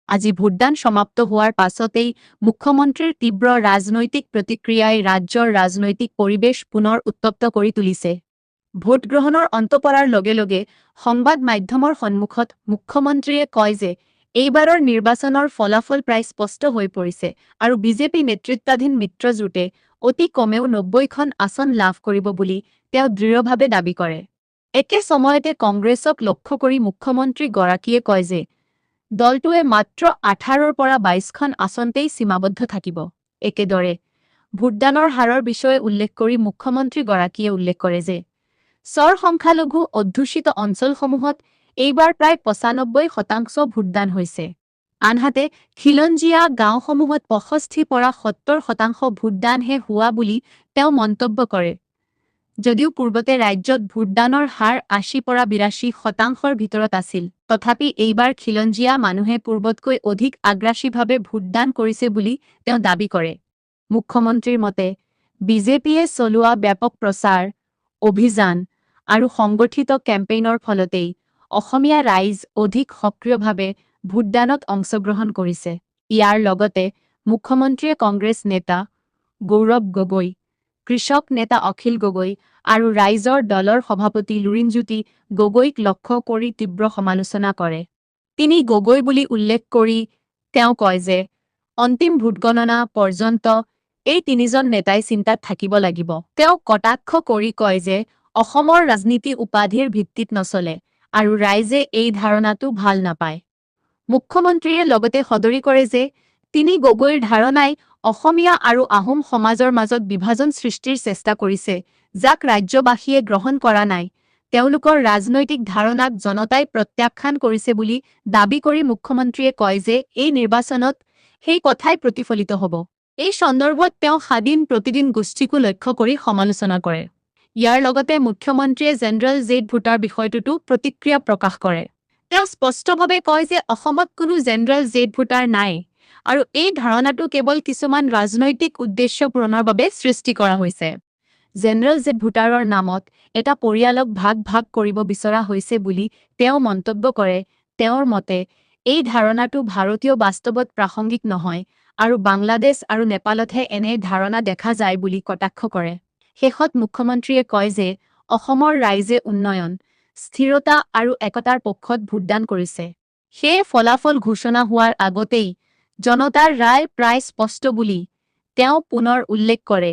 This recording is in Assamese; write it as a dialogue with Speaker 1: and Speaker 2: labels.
Speaker 1: আজি ভোটদান সমাপ্ত হোৱাৰ পাছতেই মুখ্যমন্ত্ৰীৰ তীব্ৰ ৰাজনৈতিক প্ৰতিক্ৰিয়াই ৰাজ্যৰ ৰাজনৈতিক পৰিৱেশ পুনৰ উত্তপ্ত কৰি তুলিছে। ভোটগ্ৰহণৰ অন্ত পৰাৰ লগে লগে সংবাদ মাধ্যমৰ সন্মুখত মুখ্যমন্ত্ৰীয়ে কয় যে এইবাৰৰ নিৰ্বাচনৰ ফলাফল প্ৰায় স্পষ্ট হৈ পৰিছে আৰু বিজেপি নেতৃত্বাধীন মিত্ৰজোঁটে অতি কমেও ৯০খন আসন লাভ কৰিব বুলি তেওঁ দৃঢ়ভাৱে দাবী কৰে। একে সময়তে কংগ্ৰেছক লক্ষ্য কৰি মুখ্যমন্ত্ৰীগৰাকীয়ে কয় যে দলটোৱে মাত্ৰ ১৮ৰ পৰা ২২খন আসনতেই সীমাবদ্ধ থাকিব। একেদৰে ভোটদানৰ হাৰৰ বিষয়ে উল্লেখ কৰি মুখ্যমন্ত্ৰীগৰাকীয়ে উল্লেখ কৰে যে স্বৰ সংখ্যালঘু অধ্যুষিত অঞ্চলসমূহত এইবাৰ প্ৰায় ৯৫% ভোটদান হৈছে। আনহাতে খিলঞ্জীয়া গাঁওসমূহত ৬৫ পৰা ৭০% ভোটদানহে হোৱা বুলি তেওঁ মন্তব্য কৰে। যদিও পূৰ্বতে ৰাজ্যত ভোটদানৰ হাৰ ৮০ পৰা ৮২%ৰ ভিতৰত আছিল, তথাপি এইবাৰ খিলঞ্জীয়া মানুহে পূৰ্বতকৈ অধিক আগ্ৰাসীভাৱে ভোটদান কৰিছে বুলি তেওঁ দাবী কৰে। মুখ্যমন্ত্ৰীৰ মতে বিজেপিয়ে চলোৱা ব্যাপক প্ৰচাৰ অভিযান আৰু সংগঠিত কেম্পেইনৰ ফলতেই অসমীয়া ৰাইজ অধিক সক্ৰিয়ভাৱে ভোটদানত অংশগ্ৰহণ কৰিছে। ইয়াৰ লগতে মুখ্যমন্ত্ৰীয়ে কংগ্ৰেছ নেতা গৌৰৱ গগৈ, কৃষক নেতা অখিল গগৈ আৰু ৰাইজৰ দলৰ সভাপতি লুৰিণজ্যোতি গগৈক লক্ষ্য কৰি তীব্ৰ সমালোচনা কৰে। তিনি গগৈ বুলি উল্লেখ কৰি তেওঁ কয় যে অন্তিম ভোটগণনা পৰ্যন্ত এই তিনিজন নেতাই চিন্তাত থাকিব লাগিব। তেওঁ কটাক্ষ কৰি কয় যে অসমৰ ৰাজনীতি উপাধিৰ ভিত্তিত নচলে আৰু ৰাইজে এই ধাৰণাটো ভাল নাপায়। মুখ্যমন্ত্ৰীয়ে লগতে সদৰি কৰে যে তিনি গগৈৰ ধাৰণাই অসমীয়া আৰু আহোম সমাজৰ মাজত বিভাজন সৃষ্টিৰ চেষ্টা কৰিছে, যাক ৰাজ্যবাসীয়ে গ্ৰহণ কৰা নাই। তেওঁলোকৰ ৰাজনৈতিক ধাৰণাক জনতাই প্ৰত্যাখ্যান কৰিছে বুলি দাবী কৰি মুখ্যমন্ত্ৰীয়ে কয় যে এই নিৰ্বাচনত সেই কথাই প্ৰতিফলিত হ'ব। এই সন্দৰ্ভত তেওঁ স্বাধীন প্ৰতিদিন গোষ্ঠীকো লক্ষ্য কৰি সমালোচনা কৰে। ইয়াৰ লগতে মুখ্যমন্ত্ৰীয়ে জেনেৰেল জেড ভোটাৰ বিষয়টোতো প্ৰতিক্ৰিয়া প্ৰকাশ কৰে। তেওঁ স্পষ্টভাৱে কয় যে অসমত কোনো জেনেৰেল জেড ভোটাৰ নাই আৰু এই ধাৰণাটো কেৱল কিছুমান ৰাজনৈতিক উদ্দেশ্য পূৰণৰ বাবে সৃষ্টি কৰা হৈছে। জেনেৰেল জেড ভোটাৰৰ নামত এটা পৰিয়ালক ভাগ ভাগ কৰিব বিচৰা হৈছে বুলি তেওঁ মন্তব্য কৰে। তেওঁৰ মতে এই ধাৰণাটো ভাৰতীয় বাস্তৱত প্ৰাসংগিক নহয় আৰু বাংলাদেশ আৰু নেপালতহে এনে ধাৰণা দেখা যায় বুলি কটাক্ষ কৰে। শেষত মুখ্যমন্ত্ৰীয়ে কয় যে অসমৰ ৰাইজে উন্নয়ন, স্থিৰতা আৰু একতাৰ পক্ষত ভোটদান কৰিছে। সেয়ে ফলাফল ঘোষণা হোৱাৰ আগতেই জনতাৰ ৰায় প্ৰায় স্পষ্ট বুলি তেওঁ পুনৰ উল্লেখ কৰে।